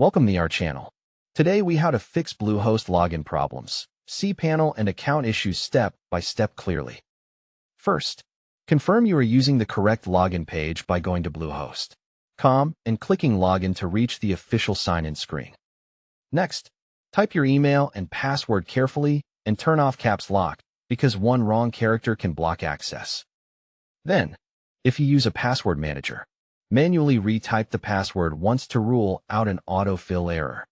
Welcome to our channel. Today we how to fix Bluehost login problems, cPanel and account issues step by step clearly. First, confirm you are using the correct login page by going to Bluehost.com and clicking Login to reach the official sign-in screen. Next, type your email and password carefully and turn off caps lock because one wrong character can block access. Then, if you use a password manager, manually retype the password once to rule out an autofill error.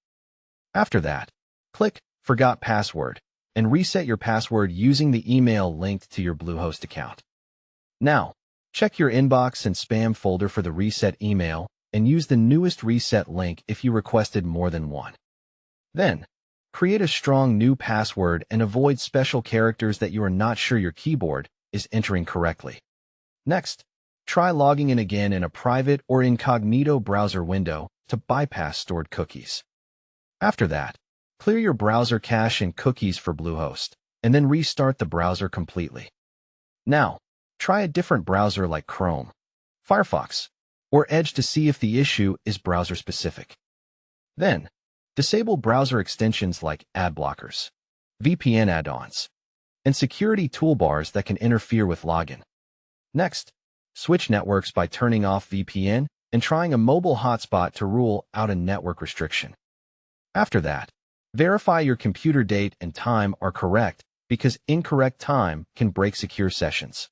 After that, click Forgot Password and reset your password using the email linked to your Bluehost account. Now, check your inbox and spam folder for the reset email and use the newest reset link if you requested more than one. Then, create a strong new password and avoid special characters that you are not sure your keyboard is entering correctly. Next, try logging in again in a private or incognito browser window to bypass stored cookies. After that, clear your browser cache and cookies for Bluehost, and then restart the browser completely. Now, try a different browser like Chrome, Firefox, or Edge to see if the issue is browser-specific. Then, disable browser extensions like ad blockers, VPN add-ons, and security toolbars that can interfere with login. Next, switch networks by turning off VPN and trying a mobile hotspot to rule out a network restriction. After that, verify your computer date and time are correct because incorrect time can break secure sessions.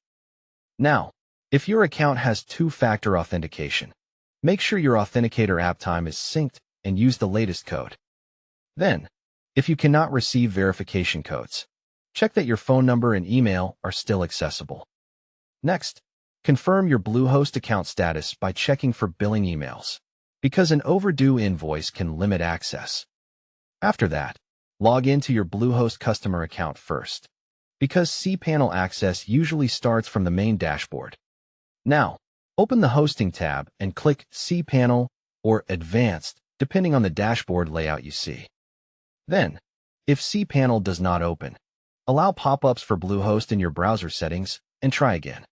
Now, if your account has two-factor authentication, make sure your authenticator app time is synced and use the latest code. Then, if you cannot receive verification codes, check that your phone number and email are still accessible. Next, confirm your Bluehost account status by checking for billing emails, because an overdue invoice can limit access. After that, log into your Bluehost customer account first, because cPanel access usually starts from the main dashboard. Now, open the Hosting tab and click cPanel or Advanced, depending on the dashboard layout you see. Then, if cPanel does not open, allow pop-ups for Bluehost in your browser settings and try again.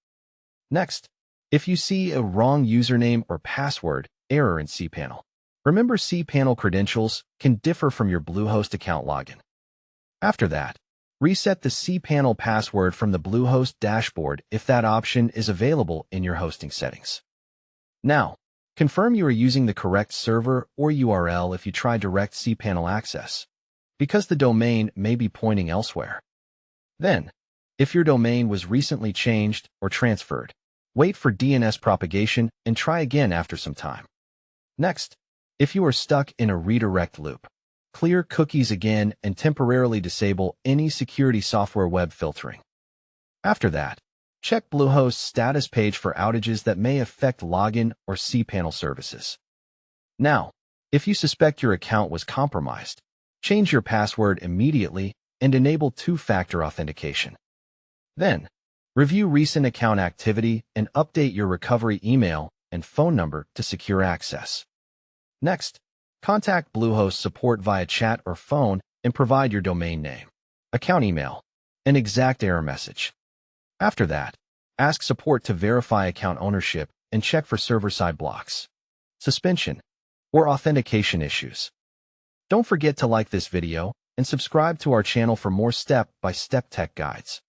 Next, if you see a wrong username or password error in cPanel, remember cPanel credentials can differ from your Bluehost account login. After that, reset the cPanel password from the Bluehost dashboard if that option is available in your hosting settings. Now, confirm you are using the correct server or URL if you try direct cPanel access, because the domain may be pointing elsewhere. Then, if your domain was recently changed or transferred, wait for DNS propagation and try again after some time. Next, if you are stuck in a redirect loop, clear cookies again and temporarily disable any security software web filtering. After that, check Bluehost's status page for outages that may affect login or cPanel services. Now, if you suspect your account was compromised, change your password immediately and enable two-factor authentication. Then, review recent account activity and update your recovery email and phone number to secure access. Next, contact Bluehost support via chat or phone and provide your domain name, account email, and exact error message. After that, ask support to verify account ownership and check for server-side blocks, suspension, or authentication issues. Don't forget to like this video and subscribe to our channel for more step-by-step tech guides.